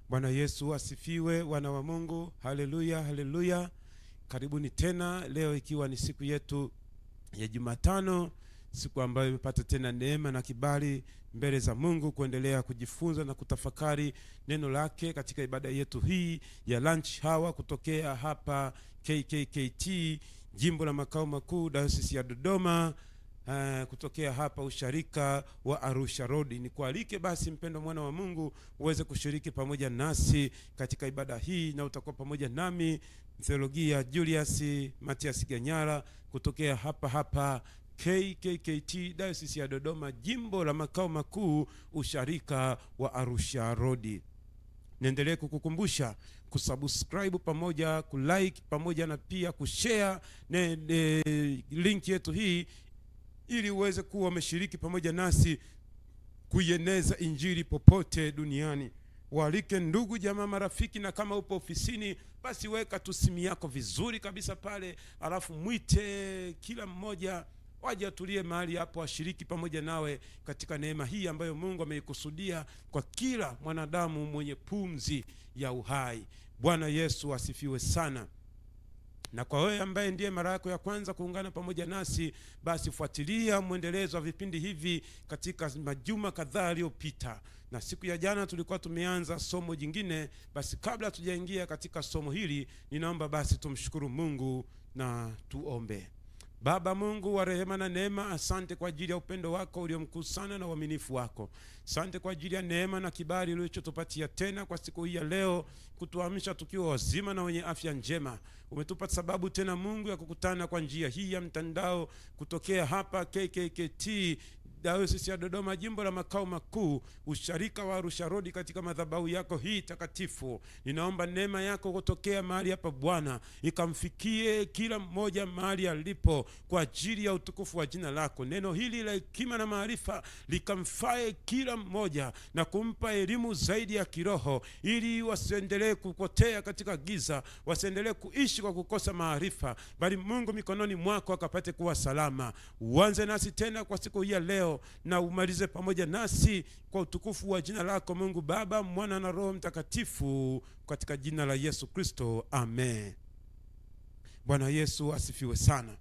Bwana Yesu asifiwe, wana wa Mungu. Haleluya, haleluya. Karibuni tena leo, ikiwa ni siku yetu ya Jumatano, siku ambayo imepata tena neema na kibali mbele za Mungu kuendelea kujifunza na kutafakari neno lake katika ibada yetu hii ya lunch hour kutokea hapa KKKT, jimbo la makao makuu Dayosisi ya Dodoma, kutokea hapa usharika wa Arusha Road. Nikualike basi mpendo mwana wa Mungu uweze kushiriki pamoja nasi katika ibada hii, na utakuwa pamoja nami Theologia Julius Matias Ganyara kutokea hapa KKKT Dayosisi ya Dodoma, jimbo la makao makuu usharika wa Arusha Road. Niendelee kukukumbusha kusubscribe pamoja kulike pamoja na pia kushare link yetu hii, ili uweze kuwa umeshiriki pamoja nasi kuieneza injili popote duniani. Waalike ndugu jamaa marafiki, na kama upo ofisini basi weka tu simu yako vizuri kabisa pale, alafu mwite kila mmoja waje atulie mahali hapo ashiriki pamoja nawe katika neema hii ambayo Mungu ameikusudia kwa kila mwanadamu mwenye pumzi ya uhai. Bwana Yesu asifiwe sana. Na kwa wewe ambaye ndiye mara yako ya kwanza kuungana pamoja nasi, basi fuatilia mwendelezo wa vipindi hivi katika majuma kadhaa yaliyopita. Na siku ya jana tulikuwa tumeanza somo jingine. Basi kabla tujaingia katika somo hili, ninaomba basi tumshukuru Mungu na tuombe. Baba Mungu wa rehema na neema, asante kwa ajili ya upendo wako uliomkuu sana na uaminifu wako. Asante kwa ajili ya neema na kibali ulichotupatia tena kwa siku hii ya leo, kutuamsha tukiwa wazima na wenye afya njema. Umetupa sababu tena Mungu ya kukutana kwa njia hii ya mtandao kutokea hapa KKKT Dayosisi ya Dodoma, jimbo la makao makuu usharika wa Arusha Road, katika madhabahu yako hii takatifu. Ninaomba neema yako kutokea mahali hapa Bwana ikamfikie kila mmoja mahali alipo kwa ajili ya utukufu wa jina lako. Neno hili la hekima na maarifa likamfae kila mmoja na kumpa elimu zaidi ya kiroho, ili wasiendelee kupotea katika giza, wasiendelee kuishi kwa kukosa maarifa, bali Mungu mikononi mwako akapate kuwa salama. Uanze nasi tena kwa siku hii ya leo, na umalize pamoja nasi kwa utukufu wa jina lako Mungu Baba, Mwana na Roho Mtakatifu, katika jina la Yesu Kristo, amen. Bwana Yesu asifiwe sana.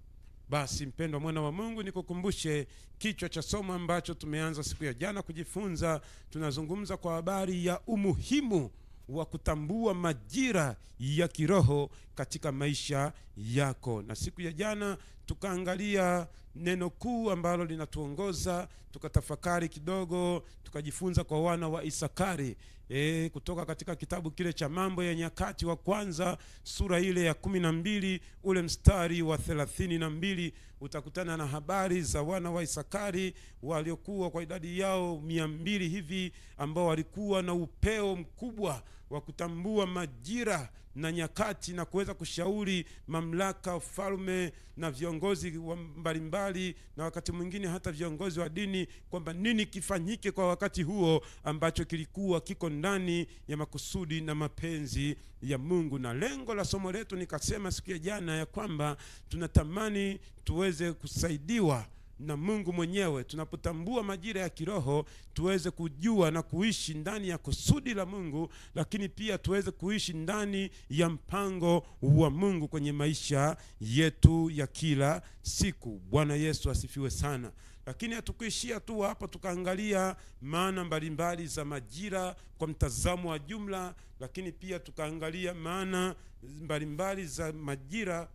Basi mpendwa mwana wa Mungu, nikukumbushe kichwa cha somo ambacho tumeanza siku ya jana kujifunza. Tunazungumza kwa habari ya umuhimu wa kutambua majira ya kiroho katika maisha yako. Na siku ya jana tukaangalia neno kuu ambalo linatuongoza, tukatafakari kidogo, tukajifunza kwa wana wa Isakari kutoka katika kitabu kile cha Mambo ya Nyakati wa kwanza sura ile ya 12 ule mstari wa 32. Utakutana na habari za wana wa Isakari waliokuwa kwa idadi yao 200 hivi, ambao walikuwa na upeo mkubwa wa kutambua majira na nyakati na kuweza kushauri mamlaka, falme na viongozi mbalimbali, na wakati mwingine hata viongozi wa dini, kwamba nini kifanyike kwa wakati huo ambacho kilikuwa kiko ndani ya makusudi na mapenzi ya Mungu. Na lengo la somo letu, nikasema siku ya jana, ya kwamba tunatamani tuweze kusaidiwa na Mungu mwenyewe tunapotambua majira ya kiroho, tuweze kujua na kuishi ndani ya kusudi la Mungu, lakini pia tuweze kuishi ndani ya mpango wa Mungu kwenye maisha yetu ya kila siku. Bwana Yesu asifiwe sana. Lakini hatukuishia tu hapo, tukaangalia maana mbalimbali za majira kwa mtazamo wa jumla, lakini pia tukaangalia maana mbalimbali za majira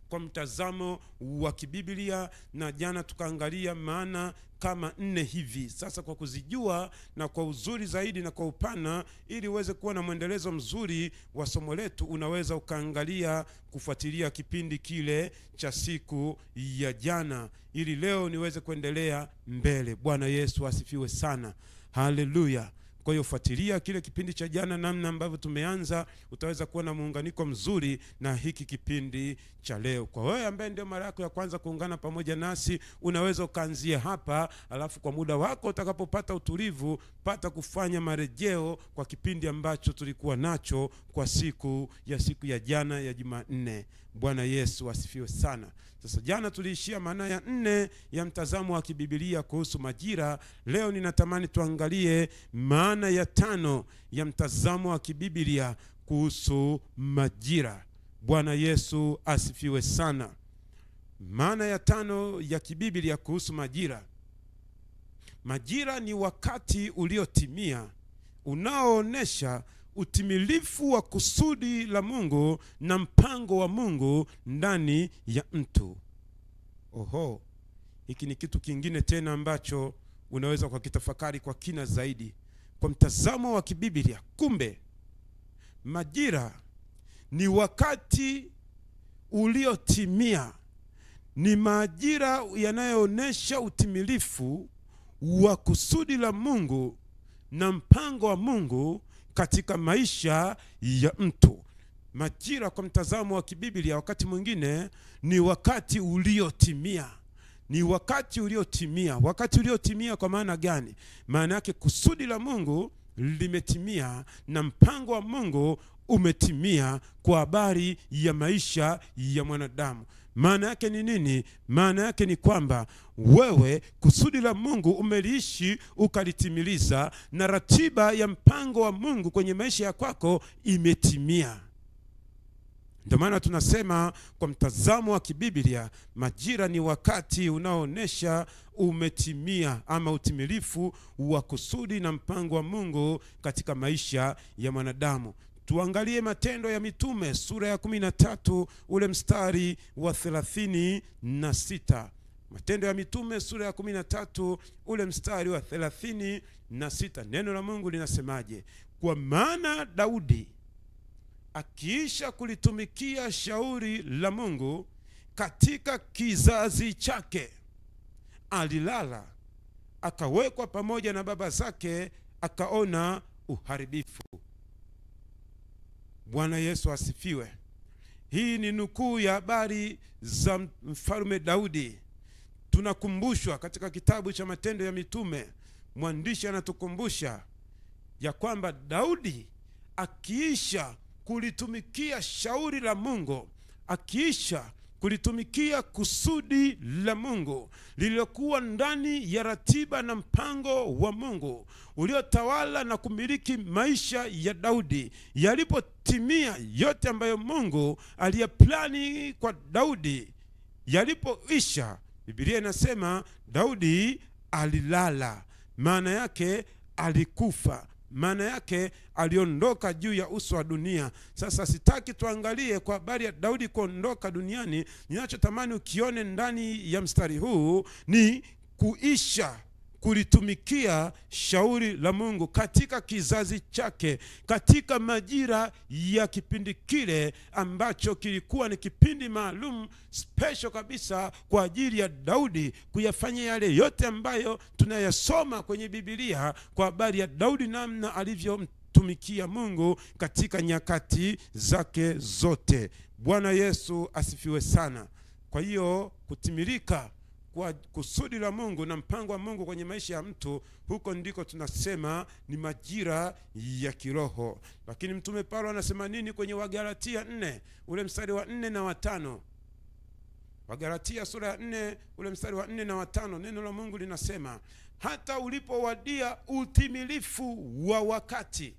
kwa mtazamo wa kibiblia, na jana tukaangalia maana kama 4 hivi. Sasa kwa kuzijua na kwa uzuri zaidi na kwa upana, ili uweze kuwa na mwendelezo mzuri wa somo letu, unaweza ukaangalia kufuatilia kipindi kile cha siku ya jana, ili leo niweze kuendelea mbele. Bwana Yesu asifiwe sana. Haleluya. Kwa hiyo fuatilia kile kipindi cha jana, namna ambavyo tumeanza, utaweza kuwa na muunganiko mzuri na hiki kipindi cha leo. Kwa wewe ambaye ndio mara yako ya kwanza kuungana pamoja nasi, unaweza ukaanzia hapa, alafu kwa muda wako utakapopata utulivu, pata kufanya marejeo kwa kipindi ambacho tulikuwa nacho kwa siku ya jana ya Jumanne. Bwana Yesu asifiwe sana. Sasa jana tuliishia maana ya 4 ya mtazamo wa kibiblia kuhusu majira. Leo ninatamani tuangalie maana ya 5 ya mtazamo wa kibiblia kuhusu majira. Bwana Yesu asifiwe sana. Maana ya 5 ya kibiblia kuhusu majira. Majira ni wakati uliotimia unaoonesha utimilifu wa kusudi la Mungu na mpango wa Mungu ndani ya mtu. Oho, hiki ni kitu kingine tena ambacho unaweza kwa kitafakari kwa kina zaidi kwa mtazamo wa kibiblia. Kumbe majira ni wakati uliotimia, ni majira yanayoonesha utimilifu wa kusudi la Mungu na mpango wa Mungu katika maisha ya mtu. Majira kwa mtazamo wa kibiblia wakati mwingine ni wakati uliotimia. Ni wakati uliotimia. Wakati uliotimia kwa maana gani? Maana yake kusudi la Mungu limetimia na mpango wa Mungu umetimia kwa habari ya maisha ya mwanadamu. Maana yake ni nini? Maana yake ni kwamba wewe kusudi la Mungu umeliishi ukalitimiliza, na ratiba ya mpango wa Mungu kwenye maisha ya kwako imetimia. Ndio maana tunasema kwa mtazamo wa kibiblia, majira ni wakati unaoonesha umetimia ama utimilifu wa kusudi na mpango wa Mungu katika maisha ya mwanadamu. Tuangalie Matendo ya Mitume sura ya 13 ule mstari wa 36. Matendo ya Mitume sura ya 13 ule mstari wa 36. Neno la Mungu linasemaje? Kwa maana Daudi akiisha kulitumikia shauri la Mungu katika kizazi chake, alilala, akawekwa pamoja na baba zake, akaona uharibifu. Bwana Yesu asifiwe. Hii ni nukuu ya habari za mfalme Daudi. Tunakumbushwa katika kitabu cha Matendo ya Mitume, mwandishi anatukumbusha ya kwamba Daudi akiisha kulitumikia shauri la Mungu, akiisha kulitumikia kusudi la Mungu lililokuwa ndani ya ratiba na mpango wa Mungu uliotawala na kumiliki maisha ya Daudi, yalipotimia yote ambayo Mungu aliyaplani kwa Daudi, yalipoisha, Biblia inasema Daudi alilala. Maana yake alikufa. Maana yake aliondoka juu ya uso wa dunia. Sasa sitaki tuangalie kwa habari ya Daudi kuondoka duniani. Ninachotamani ukione ndani ya mstari huu ni kuisha kulitumikia shauri la Mungu katika kizazi chake, katika majira ya kipindi kile ambacho kilikuwa ni kipindi maalum special kabisa kwa ajili ya Daudi kuyafanya yale yote ambayo tunayasoma kwenye Biblia kwa habari ya Daudi, namna kumtumikia Mungu katika nyakati zake zote. Bwana Yesu asifiwe sana. Kwa hiyo kutimilika kwa kusudi la Mungu na mpango wa Mungu kwenye maisha ya mtu, huko ndiko tunasema ni majira ya kiroho. Lakini Mtume Paulo anasema nini kwenye Wagalatia 4 ule mstari wa 4 na wa 5? Wagalatia sura ya 4 ule mstari wa 4 na wa 5, neno la Mungu linasema, hata ulipowadia utimilifu wa wakati,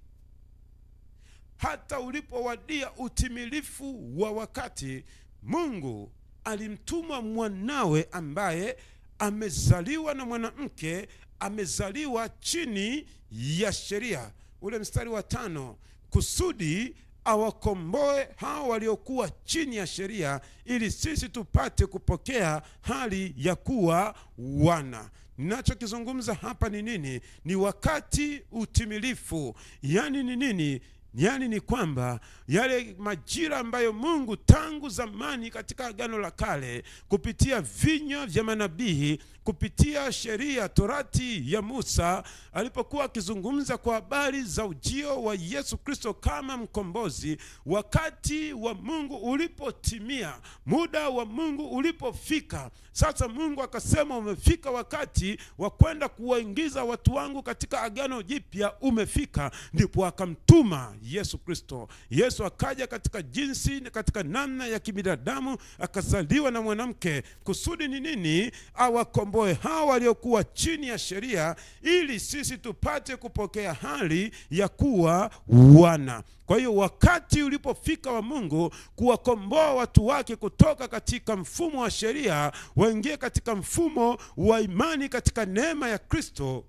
hata ulipowadia utimilifu wa wakati, Mungu alimtuma mwanawe ambaye amezaliwa na mwanamke, amezaliwa chini ya sheria. Ule mstari wa 5, kusudi awakomboe hao waliokuwa chini ya sheria, ili sisi tupate kupokea hali ya kuwa wana. Ninachokizungumza hapa ni nini? Ni wakati utimilifu. Yani ni nini? Yani ni kwamba yale majira ambayo Mungu tangu zamani katika Agano la Kale kupitia vinywa vya manabii, kupitia sheria Torati ya Musa, alipokuwa akizungumza kwa habari za ujio wa Yesu Kristo kama mkombozi, wakati wa Mungu ulipotimia, muda wa Mungu ulipofika, sasa Mungu akasema umefika wakati wa kwenda kuwaingiza watu wangu katika agano jipya, umefika. Ndipo akamtuma Yesu Kristo. Yesu akaja katika jinsi, katika namna ya kibinadamu, akazaliwa na mwanamke. Kusudi ni nini? Awakomboe hao waliokuwa chini ya sheria, ili sisi tupate kupokea hali ya kuwa wana. Kwa hiyo wakati ulipofika wa Mungu kuwakomboa watu wake kutoka katika mfumo wa sheria, waingie katika mfumo wa imani katika neema ya Kristo,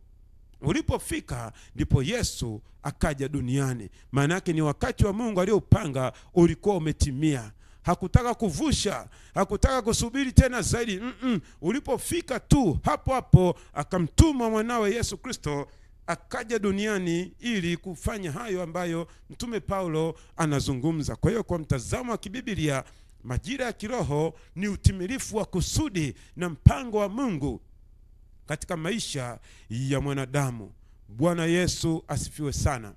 ulipofika, ndipo Yesu akaja duniani. Maana yake ni wakati wa Mungu aliopanga ulikuwa umetimia. Hakutaka kuvusha, hakutaka kusubiri tena zaidi. Ulipofika tu, hapo hapo akamtuma mwanawe Yesu Kristo, akaja duniani ili kufanya hayo ambayo Mtume Paulo anazungumza. Kwa hiyo kwa mtazamo wa kibiblia, majira ya kiroho ni utimilifu wa kusudi na mpango wa Mungu katika maisha ya mwanadamu. Bwana Yesu asifiwe sana.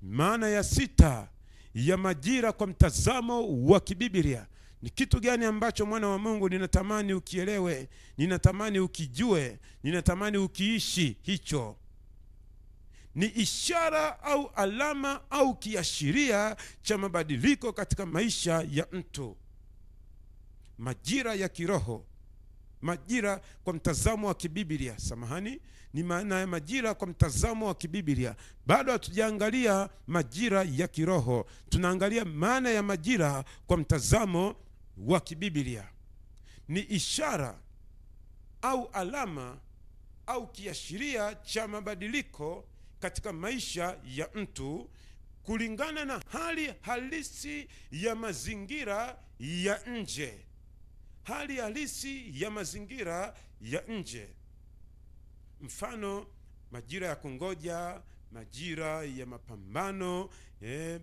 Maana ya 6 ya majira kwa mtazamo wa kibiblia ni kitu gani ambacho mwana wa Mungu ninatamani ukielewe, ninatamani ukijue, ninatamani ukiishi hicho? Ni ishara au alama au kiashiria cha mabadiliko katika maisha ya mtu. Majira ya kiroho, majira kwa mtazamo wa kibiblia, ni maana ya majira kwa mtazamo wa kibiblia. Bado hatujaangalia majira ya kiroho, tunaangalia maana ya majira kwa mtazamo wa kibiblia. Ni ishara au alama au kiashiria cha mabadiliko katika maisha ya mtu kulingana na hali halisi ya mazingira ya nje. Hali halisi ya mazingira ya nje. Mfano, majira ya kungoja, majira ya mapambano,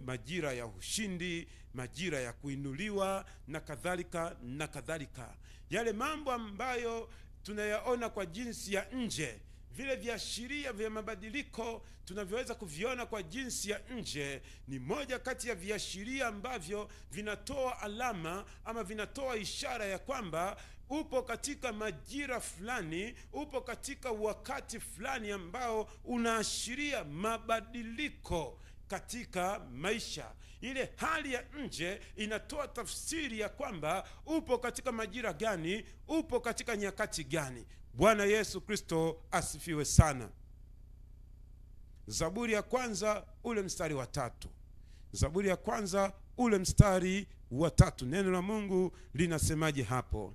majira ya ushindi, majira ya kuinuliwa na kadhalika na kadhalika. Yale mambo ambayo tunayaona kwa jinsi ya nje, vile viashiria vya mabadiliko tunavyoweza kuviona kwa jinsi ya nje, ni moja kati ya viashiria ambavyo vinatoa alama ama vinatoa ishara ya kwamba upo katika majira fulani, upo katika wakati fulani ambao unaashiria mabadiliko katika maisha. Ile hali ya nje inatoa tafsiri ya kwamba upo katika majira gani, upo katika nyakati gani. Bwana Yesu Kristo asifiwe sana. Zaburi ya 1 ule mstari wa 3. Zaburi ya 1 ule mstari wa 3. Neno la Mungu linasemaje hapo?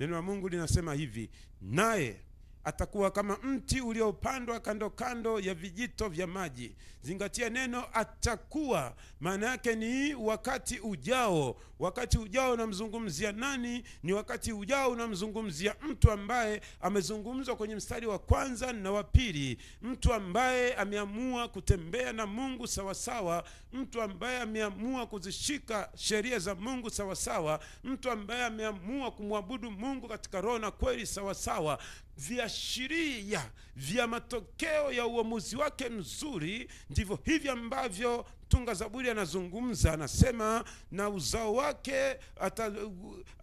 Neno la Mungu linasema hivi: naye atakuwa kama mti uliopandwa kando kando ya vijito vya maji. Zingatia neno atakuwa, maana yake ni wakati ujao. Wakati ujao unamzungumzia nani? Ni wakati ujao unamzungumzia mtu ambaye amezungumzwa kwenye mstari wa 1 na wa 2. Mtu ambaye ameamua kutembea na Mungu sawa sawa, mtu ambaye ameamua kuzishika sheria za Mungu sawa sawa, mtu ambaye ameamua kumwabudu Mungu katika roho na kweli sawa sawa. viashiria vya matokeo ya uamuzi wake mzuri, ndivyo hivi ambavyo mtunga Zaburi anazungumza. Anasema na uzao wake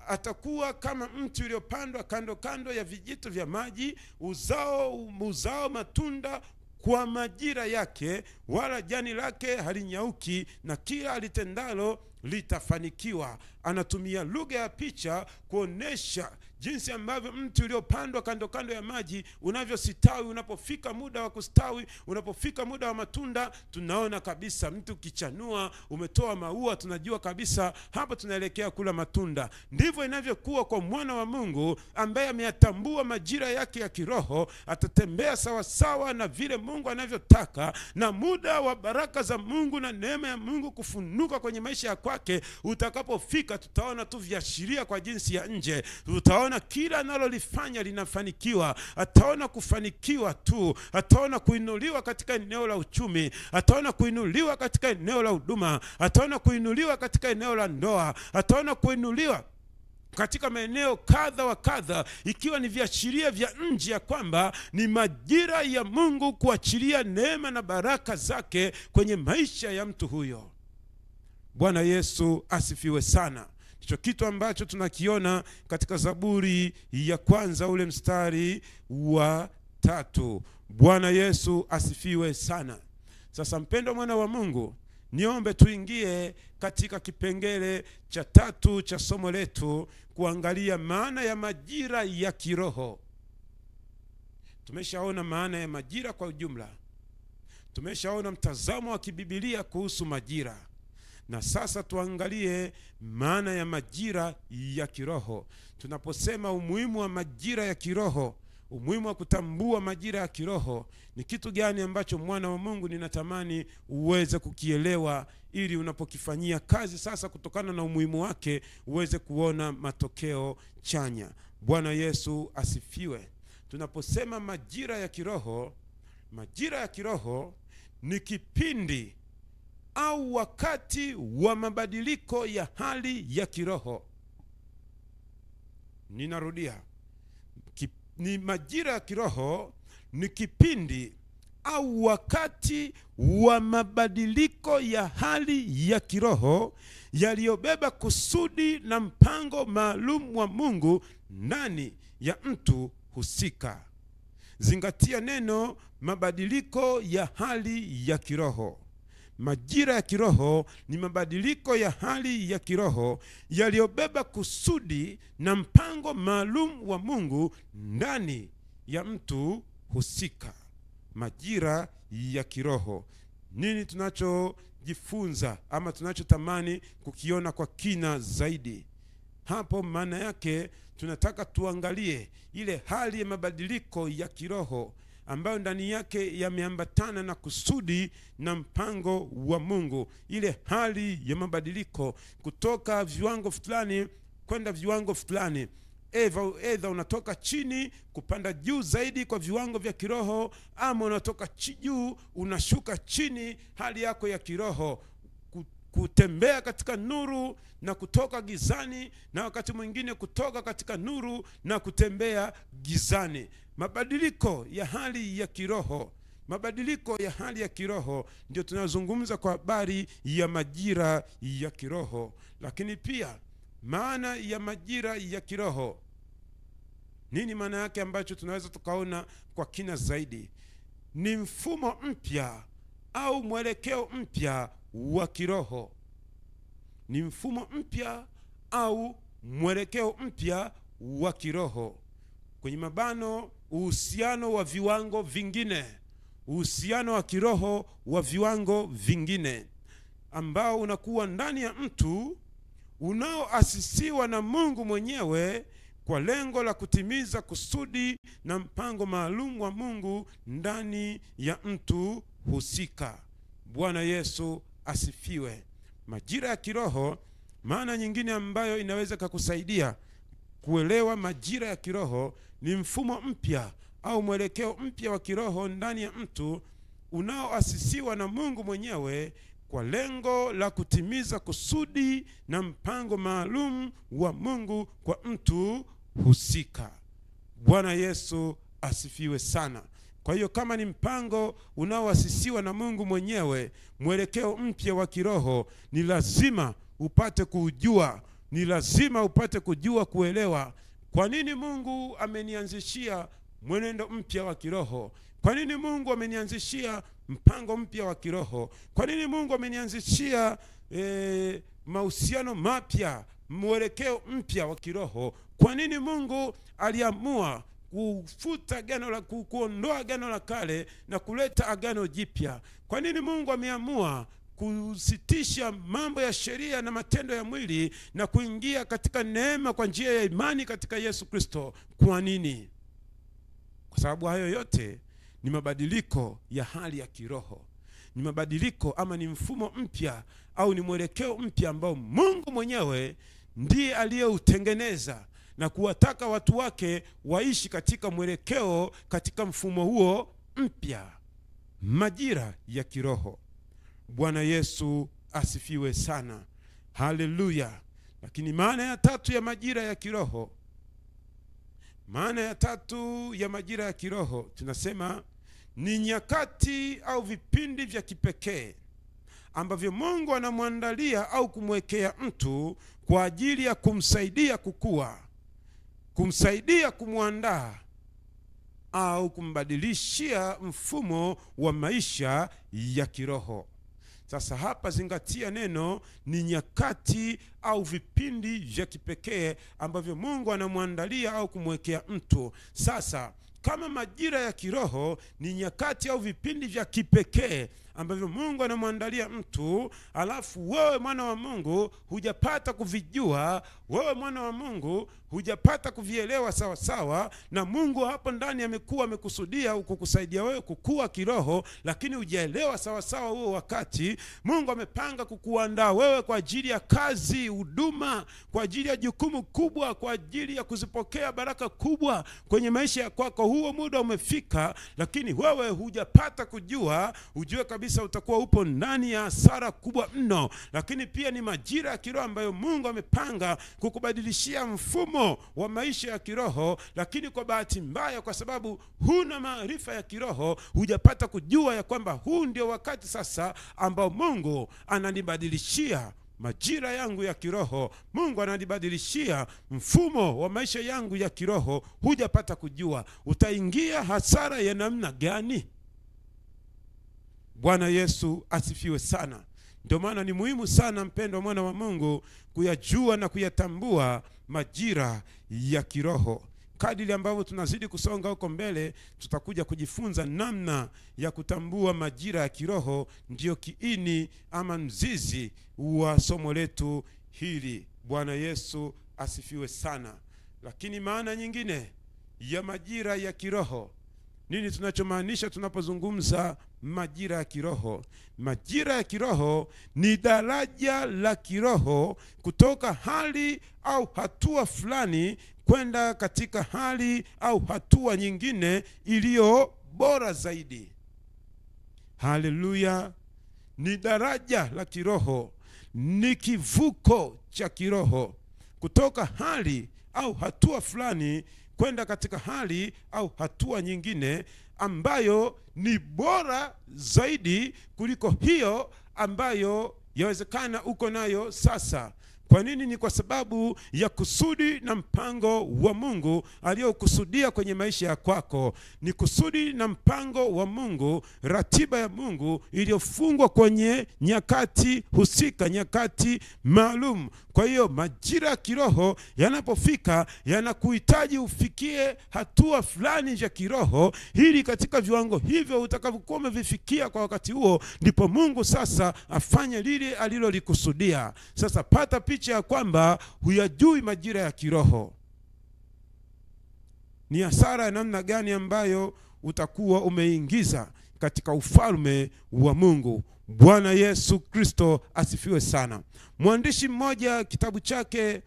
atakuwa kama mti uliopandwa kando kando ya vijito vya maji, uzao matunda kwa majira yake, wala jani lake halinyauki, na kila alitendalo litafanikiwa. Anatumia lugha ya picha kuonesha jinsi ambavyo mti uliopandwa kando kando ya maji unavyositawi. Unapofika muda wa kustawi, unapofika muda wa matunda, tunaona kabisa mti ukichanua, umetoa maua, tunajua kabisa hapa tunaelekea kula matunda. Ndivyo inavyokuwa kwa mwana wa Mungu ambaye ameyatambua majira yake ya kiroho. Atatembea sawa sawa na vile Mungu anavyotaka, na muda wa baraka za Mungu na neema ya Mungu kufunuka kwenye maisha ya kwake utakapofika, tutaona tu viashiria kwa jinsi ya nje. Tutaona kila analolifanya linafanikiwa. Ataona kufanikiwa tu, ataona kuinuliwa katika eneo la uchumi, ataona kuinuliwa katika eneo la huduma, ataona kuinuliwa katika eneo la ndoa, ataona kuinuliwa katika maeneo kadha wa kadha, ikiwa ni viashiria vya nje ya kwamba ni majira ya Mungu kuachilia neema na baraka zake kwenye maisha ya mtu huyo. Bwana Yesu asifiwe sana. Hicho kitu ambacho tunakiona katika Zaburi ya kwanza ule mstari wa 3. Bwana Yesu asifiwe sana. Sasa mpendwa mwana wa Mungu, niombe tuingie katika kipengele cha 3 cha somo letu, kuangalia maana ya majira ya kiroho. Tumeshaona maana ya majira kwa ujumla. Tumeshaona mtazamo wa kibibilia kuhusu majira. Na sasa tuangalie maana ya majira ya kiroho. Tunaposema umuhimu wa majira ya kiroho, umuhimu wa kutambua majira ya kiroho, ni kitu gani ambacho mwana wa Mungu ninatamani uweze kukielewa, ili unapokifanyia kazi sasa kutokana na umuhimu wake uweze kuona matokeo chanya. Bwana Yesu asifiwe. Tunaposema majira ya kiroho ni kipindi au wakati wa mabadiliko ya hali ya kiroho. Ninarudia, ni majira ya kiroho ni kipindi au wakati wa mabadiliko ya hali ya kiroho yaliyobeba kusudi na mpango maalum wa Mungu ndani ya mtu husika. Zingatia neno mabadiliko ya hali ya kiroho. Majira ya kiroho ni mabadiliko ya hali ya kiroho yaliyobeba kusudi na mpango maalum wa Mungu ndani ya mtu husika. Majira ya kiroho. Nini tunachojifunza ama tunachotamani kukiona kwa kina zaidi? Hapo maana yake tunataka tuangalie ile hali ya mabadiliko ya kiroho ambayo ndani yake yameambatana na kusudi na mpango wa Mungu. Ile hali ya mabadiliko kutoka viwango fulani kwenda viwango fulani. Either unatoka chini kupanda juu zaidi kwa viwango vya kiroho, ama unatoka juu unashuka chini hali yako ya kiroho. Kutembea katika nuru na kutoka gizani, na wakati mwingine kutoka katika nuru na kutembea gizani. Mabadiliko ya hali ya kiroho. Mabadiliko ya hali ya kiroho ndio tunazungumza kwa habari ya majira ya kiroho. Lakini pia maana ya majira ya kiroho, nini maana yake ambacho tunaweza tukaona kwa kina zaidi? Ni mfumo mpya au mwelekeo mpya wa kiroho. Ni mfumo mpya au mwelekeo mpya wa kiroho. Kwenye mabano, uhusiano wa viwango vingine. Uhusiano wa kiroho wa viwango vingine ambao unakuwa ndani ya mtu, unaoasisiwa na Mungu mwenyewe kwa lengo la kutimiza kusudi na mpango maalum wa Mungu ndani ya mtu husika. Bwana Yesu asifiwe. Majira ya kiroho, maana nyingine ambayo inaweza kukusaidia kuelewa majira ya kiroho, ni mfumo mpya au mwelekeo mpya wa kiroho ndani ya mtu, unaoasisiwa na Mungu mwenyewe kwa lengo la kutimiza kusudi na mpango maalum wa Mungu kwa mtu husika. Bwana Yesu asifiwe sana. Kwa hiyo kama ni mpango unaoasisiwa na Mungu mwenyewe, mwelekeo mpya wa kiroho, ni lazima upate kujua, ni lazima upate kujua, kuelewa kwa nini Mungu amenianzishia mwenendo mpya wa kiroho. Kwa nini Mungu amenianzishia mpango mpya wa kiroho? Kwa nini Mungu amenianzishia mahusiano mapya, mwelekeo mpya wa kiroho? Kwa nini Mungu aliamua kufuta agano la kuondoa agano la kale na kuleta agano jipya? Kwa nini Mungu ameamua kusitisha mambo ya sheria na matendo ya mwili na kuingia katika neema kwa njia ya imani katika Yesu Kristo? Kwa nini? Kwa sababu hayo yote ni mabadiliko ya hali ya kiroho, ni mabadiliko ama ni mfumo mpya au ni mwelekeo mpya ambao Mungu mwenyewe ndiye aliyeutengeneza na kuwataka watu wake waishi katika mwelekeo, katika mfumo huo mpya, majira ya kiroho. Bwana Yesu asifiwe sana. Haleluya. Lakini maana ya tatu ya majira ya kiroho, maana ya tatu ya majira ya kiroho tunasema ni nyakati au vipindi vya kipekee ambavyo Mungu anamwandalia au kumwekea mtu kwa ajili ya kumsaidia kukua, kumsaidia kumwandaa au kumbadilishia mfumo wa maisha ya kiroho. Sasa hapa zingatia neno ni nyakati au vipindi vya kipekee ambavyo Mungu anamwandalia au kumwekea mtu. Sasa kama majira ya kiroho ni nyakati au vipindi vya kipekee ambavyo Mungu anamwandalia mtu, alafu wewe mwana wa Mungu hujapata kuvijua, wewe mwana wa Mungu hujapata kuvielewa sawa sawa, na Mungu hapo ndani amekusudia kukusaidia wewe kukua kiroho, lakini hujaelewa sawa sawa huo wakati, Mungu amepanga kukuandaa wewe kwa ajili ya kazi, huduma, kwa ajili ya jukumu kubwa, kwa ajili ya kuzipokea baraka kubwa kwenye maisha ya kwako. Huo muda umefika, lakini wewe hujapata kujua, ujue kabisa utakuwa upo ndani ya hasara kubwa mno. Lakini pia ni majira ya kiroho ambayo Mungu amepanga kukubadilishia mfumo wa maisha ya kiroho, lakini kwa bahati mbaya, kwa sababu huna maarifa ya kiroho, hujapata kujua ya kwamba huu ndio wakati sasa ambao Mungu ananibadilishia majira yangu ya kiroho, Mungu ananibadilishia mfumo wa maisha yangu ya kiroho. Hujapata kujua, utaingia hasara ya namna gani? Bwana Yesu asifiwe sana. Ndio maana ni muhimu sana, mpendwa mwana wa Mungu, kuyajua na kuyatambua majira ya kiroho. Kadiri ambavyo tunazidi kusonga huko mbele, tutakuja kujifunza namna ya kutambua majira ya kiroho. Ndio kiini ama mzizi wa somo letu hili. Bwana Yesu asifiwe sana. Lakini maana nyingine ya majira ya kiroho, nini tunachomaanisha tunapozungumza majira ya kiroho? Majira ya kiroho ni daraja la kiroho kutoka hali au hatua fulani kwenda katika hali au hatua nyingine iliyo bora zaidi. Haleluya. Ni daraja la kiroho, ni kivuko cha kiroho kutoka hali au hatua fulani kwenda katika hali au hatua nyingine ambayo ni bora zaidi kuliko hiyo ambayo yawezekana uko nayo sasa. Kwa nini? Ni kwa sababu ya kusudi na mpango wa Mungu aliyokusudia kwenye maisha ya kwako. Ni kusudi na mpango wa Mungu, ratiba ya Mungu iliyofungwa kwenye nyakati husika, nyakati maalum. Kwa hiyo majira ya kiroho yanapofika, yanakuhitaji ufikie hatua fulani ya kiroho, ili katika viwango hivyo utakavyokuwa umevifikia kwa wakati huo, ndipo Mungu sasa afanye lile alilolikusudia. Sasa pata picha ya kwamba huyajui majira ya kiroho. Ni hasara ya namna gani ambayo utakuwa umeingiza katika ufalme wa Mungu. Bwana Yesu Kristo asifiwe sana. Mwandishi mmoja, kitabu chake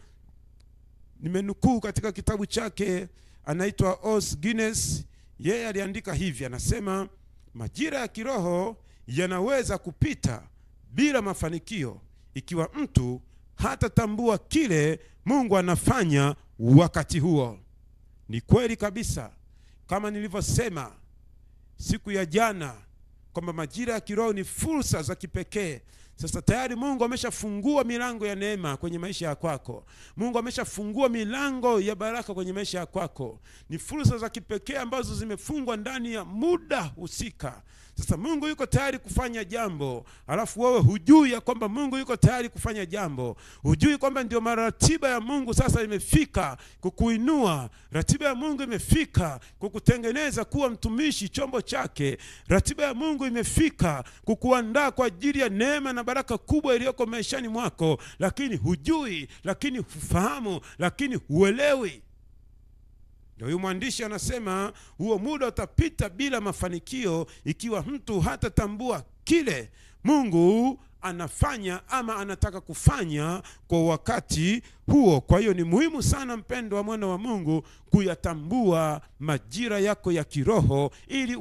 nimenukuu katika kitabu chake, anaitwa Os Guinness. Yeye aliandika hivi, anasema majira ya kiroho yanaweza kupita bila mafanikio ikiwa mtu hatatambua kile Mungu anafanya wakati huo. Ni kweli kabisa. kama nilivyosema siku ya jana kwamba majira ya kiroho ni fursa za kipekee. Sasa tayari Mungu ameshafungua milango ya neema kwenye maisha ya kwako. Mungu ameshafungua milango ya baraka kwenye maisha ya kwako. Ni fursa za kipekee ambazo zimefungwa ndani ya muda husika. Sasa Mungu yuko tayari kufanya jambo, alafu wewe hujui ya kwamba Mungu yuko tayari kufanya jambo. Hujui kwamba ndio ratiba ya Mungu sasa imefika kukuinua. Ratiba ya Mungu imefika kukutengeneza kuwa mtumishi, chombo chake. Ratiba ya Mungu imefika kukuandaa kwa ajili ya neema na baraka kubwa iliyoko maishani mwako, lakini hujui, lakini hufahamu, lakini huelewi. Ndio huyu mwandishi anasema huo muda utapita bila mafanikio ikiwa mtu hatatambua kile Mungu anafanya ama anataka kufanya kwa wakati huo. Kwa hiyo ni muhimu sana, mpendwa mwana wa Mungu, kuyatambua majira yako ya kiroho ili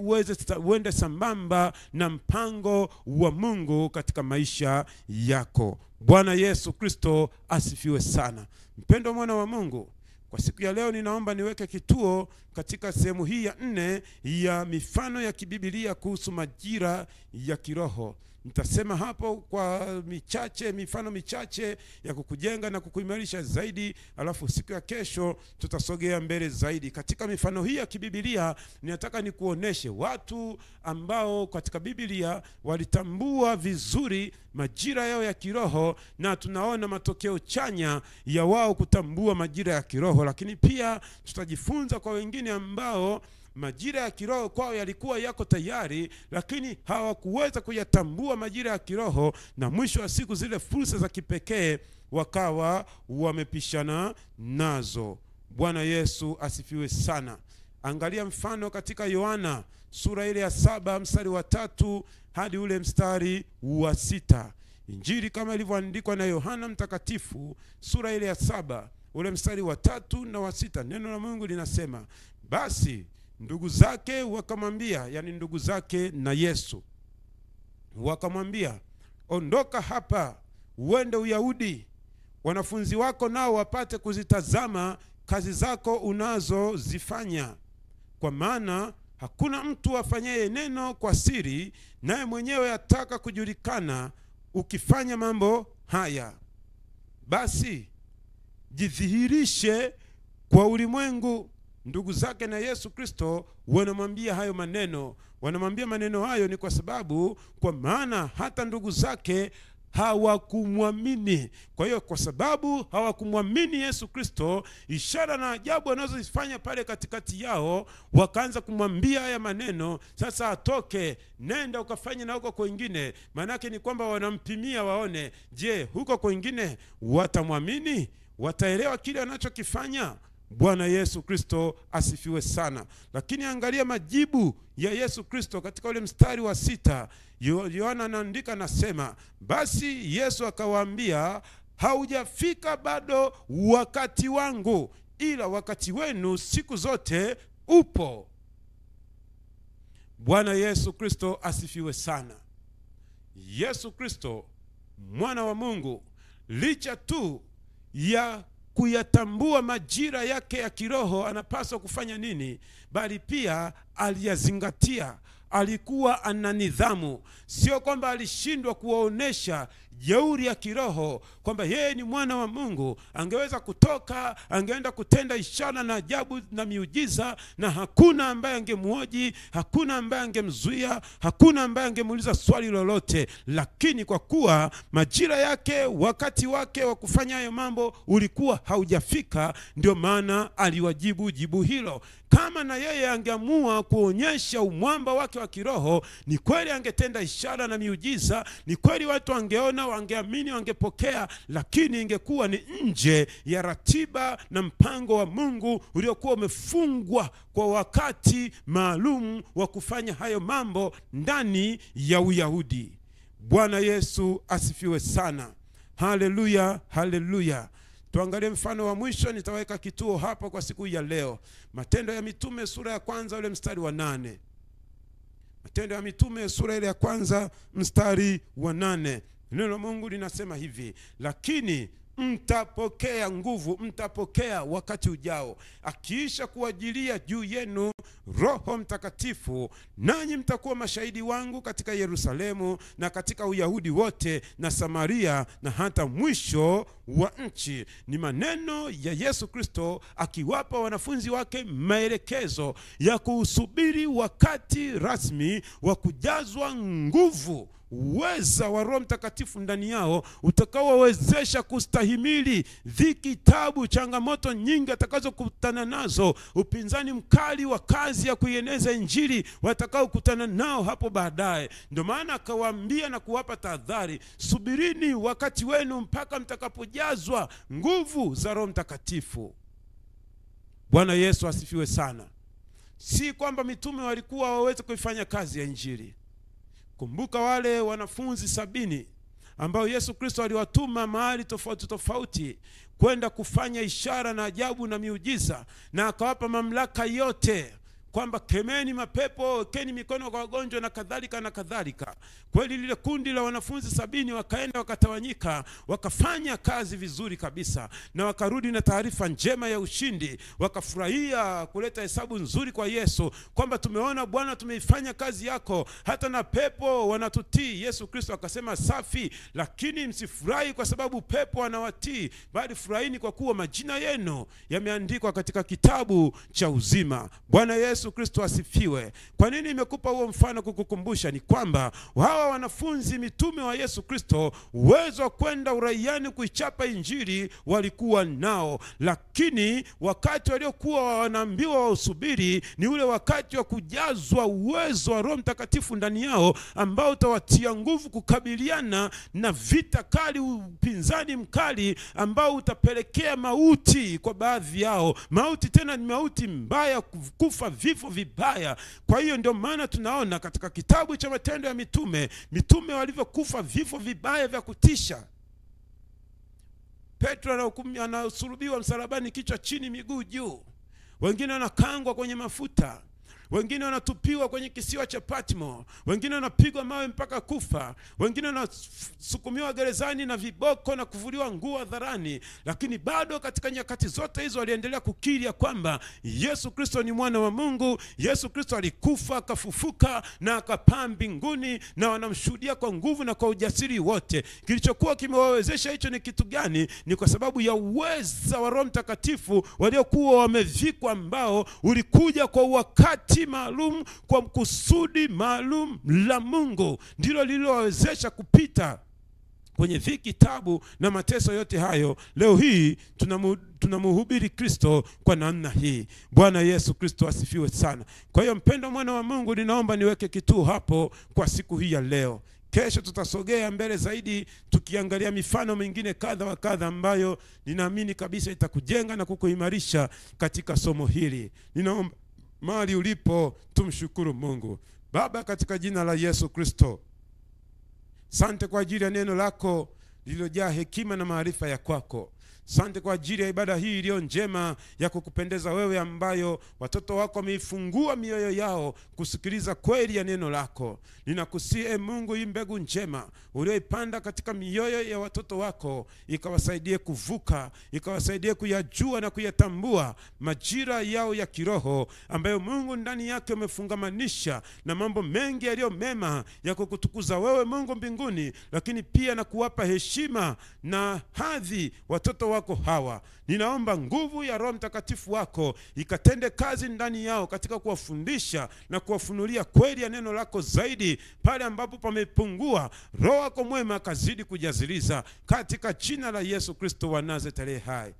uende sambamba na mpango wa Mungu katika maisha yako. Bwana Yesu Kristo asifiwe sana. Mpendwa mwana wa Mungu, kwa siku ya leo ninaomba niweke kituo katika sehemu hii ya 4 ya mifano ya kibibilia kuhusu majira ya kiroho. Nitasema hapo kwa mifano michache ya kukujenga na kukuimarisha zaidi, alafu siku ya kesho tutasogea mbele zaidi. Katika mifano hii ya kibibilia ninataka nikuoneshe watu ambao katika Biblia walitambua vizuri majira yao ya kiroho, na tunaona matokeo chanya ya wao kutambua majira ya kiroho. Lakini pia tutajifunza kwa wengine ambao majira ya kiroho kwao yalikuwa yako tayari, lakini hawakuweza kuyatambua majira ya kiroho, na mwisho wa siku zile fursa za kipekee wakawa wamepishana nazo. Bwana Yesu asifiwe sana. Angalia mfano katika Yohana sura ile ya 7 mstari wa 3 hadi ule mstari wa 6. Injili kama ilivyoandikwa na Yohana mtakatifu sura ile ya 7 ule mstari wa 3 na wa 6. Neno la Mungu linasema, basi ndugu zake wakamwambia, yani ndugu zake na Yesu wakamwambia, ondoka hapa uende Uyahudi, wanafunzi wako nao wapate kuzitazama kazi zako unazozifanya, kwa maana hakuna mtu afanyaye neno kwa siri, naye mwenyewe ataka kujulikana ukifanya mambo haya. Basi jidhihirishe kwa ulimwengu. Ndugu zake na Yesu Kristo wanamwambia hayo maneno. Wanamwambia maneno hayo ni kwa sababu, kwa maana hata ndugu zake hawakumwamini. Kwa hiyo kwa sababu hawakumwamini Yesu Kristo, ishara na ajabu anazozifanya pale katikati yao, wakaanza kumwambia haya maneno, sasa atoke, nenda ukafanye na huko kwingine. Manake ni kwamba wanampimia waone, je, huko kwingine watamwamini? Wataelewa kile anachokifanya? Bwana Yesu Kristo asifiwe sana. Lakini angalia majibu ya Yesu Kristo katika ule mstari wa 6. Yohana anaandika, nasema, basi Yesu akawaambia, haujafika bado wakati wangu, ila wakati wenu siku zote upo. Bwana Yesu Kristo asifiwe sana. Yesu Kristo mwana wa Mungu, licha tu ya kuyatambua majira yake ya kiroho anapaswa kufanya nini, bali pia aliyazingatia. Alikuwa ana nidhamu. Sio kwamba alishindwa kuwaonesha jeuri ya kiroho kwamba yeye ni mwana wa Mungu. Angeweza kutoka, angeenda kutenda ishara na ajabu na miujiza, na hakuna ambaye angemhoji, hakuna ambaye angemzuia, hakuna ambaye angemuuliza swali lolote. Lakini kwa kuwa majira yake, wakati wake wa kufanya hayo mambo ulikuwa haujafika, ndio maana aliwajibu jibu hilo. Kama na yeye angeamua kuonyesha umwamba wake wa kiroho, ni kweli angetenda ishara na miujiza, ni kweli watu wangeona, wangeamini, wangepokea, lakini ingekuwa ni nje ya ratiba na mpango wa Mungu uliokuwa umefungwa kwa wakati maalum wa kufanya hayo mambo ndani ya Uyahudi. Bwana Yesu asifiwe sana. Haleluya, haleluya. Tuangalie mfano wa mwisho, nitaweka kituo hapo kwa siku ya leo. Matendo ya Mitume sura ya 1 ule mstari wa 8. Matendo ya Mitume sura ile ya 1 mstari wa 8. Neno la Mungu linasema hivi, lakini mtapokea nguvu, mtapokea wakati ujao, akiisha kuajilia juu yenu Roho Mtakatifu, nanyi mtakuwa mashahidi wangu katika Yerusalemu na katika Uyahudi wote na Samaria na hata mwisho wa nchi. Ni maneno ya Yesu Kristo akiwapa wanafunzi wake maelekezo ya kuusubiri wakati rasmi wa kujazwa nguvu, uweza wa Roho Mtakatifu ndani yao utakaowawezesha kustahimili dhiki, tabu, changamoto nyingi atakazokutana nazo, upinzani mkali wa kazi ya kuieneza Injili watakaokutana nao hapo baadaye. Ndio maana akawaambia na kuwapa tahadhari, subirini wakati wenu mpaka mtakapojazwa nguvu za Roho Mtakatifu. Bwana Yesu asifiwe sana. Si kwamba mitume walikuwa waweze kuifanya kazi ya Injili. Kumbuka wale wanafunzi 70 ambao Yesu Kristo aliwatuma mahali tofauti tofauti kwenda kufanya ishara na ajabu na miujiza, na akawapa mamlaka yote kwamba kemeni mapepo, keni mikono kwa wagonjwa na kadhalika na kadhalika. Kweli lile kundi la wanafunzi 70 wakaenda wakatawanyika, wakafanya kazi vizuri kabisa, na wakarudi na taarifa njema ya ushindi. Wakafurahia kuleta hesabu nzuri kwa Yesu kwamba tumeona Bwana, tumeifanya kazi yako, hata na pepo wanatutii. Yesu Kristo akasema safi, lakini msifurahi kwa sababu pepo wanawatii, bali furahini kwa kuwa majina yenu yameandikwa katika kitabu cha uzima. Bwana Yesu Kristo asifiwe. Kwa nini nimekupa huo mfano kukukumbusha? Ni kwamba hawa wanafunzi mitume wa Yesu Kristo uwezo wa kwenda uraiani kuichapa Injili walikuwa nao, lakini wakati waliokuwa wanaambiwa wausubiri ni ule wakati wa kujazwa uwezo wa Roho Mtakatifu ndani yao, ambao utawatia nguvu kukabiliana na vita kali, upinzani mkali ambao utapelekea mauti kwa baadhi yao. Mauti tena ni mauti mbaya, kufa vifo vibaya. Kwa hiyo ndio maana tunaona katika kitabu cha Matendo ya Mitume walivyokufa vifo vibaya vya kutisha. Petro anasulubiwa msalabani, kichwa chini miguu juu. Wengine wanakangwa kwenye mafuta, wengine wanatupiwa kwenye kisiwa cha Patmo, wengine wanapigwa mawe mpaka kufa, wengine wanasukumiwa gerezani na viboko na kuvuliwa nguo hadharani. Lakini bado katika nyakati zote hizo waliendelea kukiri ya kwamba Yesu Kristo ni mwana wa Mungu. Yesu Kristo alikufa, akafufuka na akapaa mbinguni, na wanamshuhudia kwa nguvu na kwa ujasiri wote. Kilichokuwa kimewawezesha hicho ni kitu gani? Ni kwa sababu ya uweza wa Roho Mtakatifu waliokuwa wamevikwa, ambao ulikuja kwa wakati maalum, kwa kusudi maalum la Mungu. Ndilo lililowezesha kupita kwenye dhiki, tabu na mateso yote hayo. Leo hii tunamhubiri Kristo kwa namna hii. Bwana Yesu Kristo asifiwe sana. Kwa hiyo mpendo mwana wa Mungu, ninaomba niweke kituo hapo kwa siku hii ya leo. Kesho tutasogea mbele zaidi tukiangalia mifano mingine kadha wa kadha ambayo ninaamini kabisa itakujenga na kukuimarisha katika somo hili. Ninaomba mahali ulipo tumshukuru Mungu. Baba, katika jina la Yesu Kristo, asante kwa ajili ya neno lako lililojaa hekima na maarifa ya kwako. Asante kwa ajili ya ibada hii iliyo njema ya kukupendeza wewe, ambayo watoto wako wameifungua mioyo yao kusikiliza kweli ya neno lako. Ninakusihi Mungu, hii mbegu njema ulioipanda katika mioyo ya watoto wako ikawasaidie kuvuka, ikawasaidie kuyajua na kuyatambua majira yao ya kiroho, ambayo Mungu ndani yake umefungamanisha na mambo mengi yaliyo mema ya kukutukuza wewe Mungu mbinguni, lakini pia na kuwapa heshima na hadhi watoto wako hawa. Ninaomba nguvu ya Roho Mtakatifu wako ikatende kazi ndani yao katika kuwafundisha na kuwafunulia kweli ya neno lako zaidi. Pale ambapo pamepungua, Roho wako mwema akazidi kujaziliza, katika jina la Yesu Kristo wa Nazareti hai.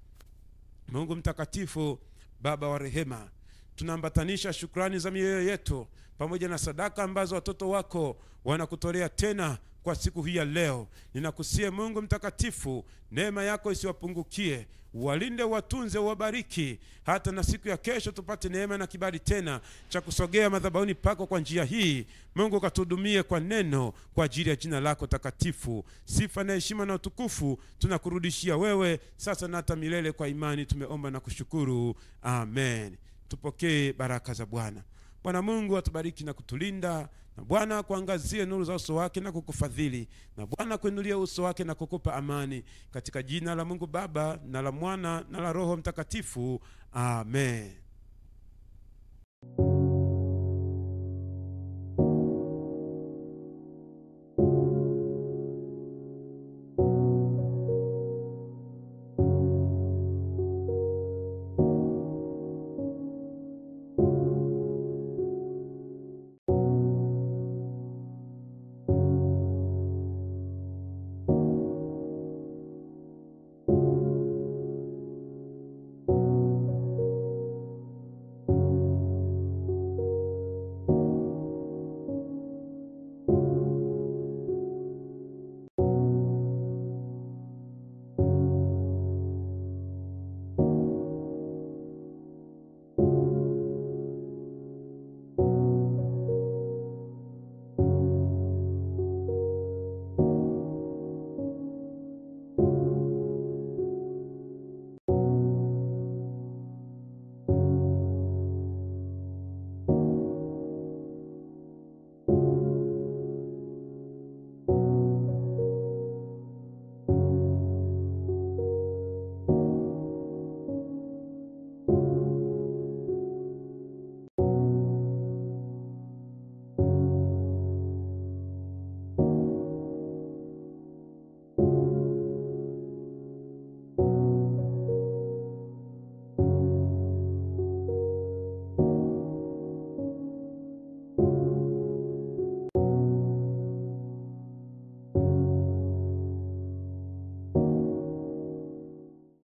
Mungu mtakatifu, Baba wa rehema, tunaambatanisha shukrani za mioyo yetu pamoja na sadaka ambazo watoto wako wanakutolea tena kwa siku hii ya leo. Ninakusihi Mungu mtakatifu, neema yako isiwapungukie, walinde, watunze, wabariki, hata na siku ya kesho tupate neema na kibali tena cha kusogea madhabahuni pako kwa njia hii. Mungu katudumie kwa neno, kwa ajili ya jina lako takatifu. Sifa na heshima na utukufu tunakurudishia wewe sasa na hata milele. Kwa imani tumeomba na kushukuru, amen. Tupokee baraka za Bwana. Bwana Mungu atubariki na kutulinda, na Bwana kuangazie nuru za uso wake na kukufadhili, na Bwana kuinulia uso wake na kukupa amani, katika jina la Mungu Baba na la Mwana na la Roho Mtakatifu. Amen.